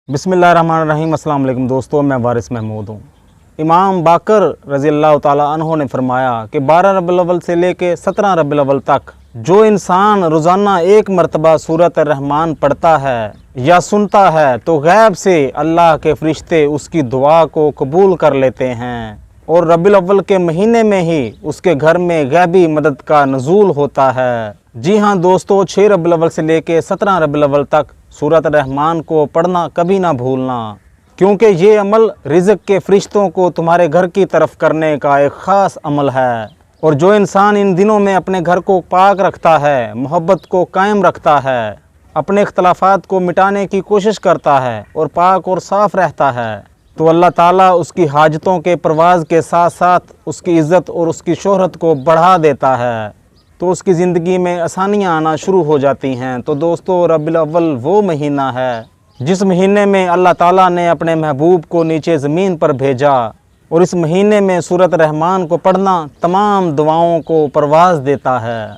बिस्मिल्लाहिर्रहमानिर्रहीम। अस्सलाम वालेकुम दोस्तों, मैं वारिस महमूद हूँ। इमाम बाकर रज़ी अल्लाह ताला अन्हो ने फरमाया कि 12 रबीउल अव्वल से लेके 17 रबीउल अव्वल तक जो इंसान रोज़ाना एक मरतबा सूरत रहमान पढ़ता है या सुनता है तो गैब से अल्लाह के फरिश्ते उसकी दुआ को कबूल कर लेते हैं और रबीउल अव्वल के महीने में ही उसके घर में गैबी मदद का नज़ूल होता है। जी हाँ दोस्तों, 6 रबीउल अव्वल से लेके 17 रबीउल अव्वल तक सूरत रहमान को पढ़ना कभी ना भूलना, क्योंकि ये अमल रिज़्क़ के फरिश्तों को तुम्हारे घर की तरफ करने का एक ख़ास अमल है। और जो इंसान इन दिनों में अपने घर को पाक रखता है, मोहब्बत को कायम रखता है, अपने इख्तलाफात को मिटाने की कोशिश करता है और पाक और साफ़ रहता है, तो अल्लाह ताला उसकी हाजतों के परवाज़ के साथ साथ उसकी इज़्ज़त और उसकी शोहरत को बढ़ा देता है, तो उसकी ज़िंदगी में आसानियाँ आना शुरू हो जाती हैं। तो दोस्तों, रबीउल अव्वल वो महीना है जिस महीने में अल्लाह ताला ने अपने महबूब को नीचे ज़मीन पर भेजा, और इस महीने में सूरत रहमान को पढ़ना तमाम दुआओं को परवाज़ देता है।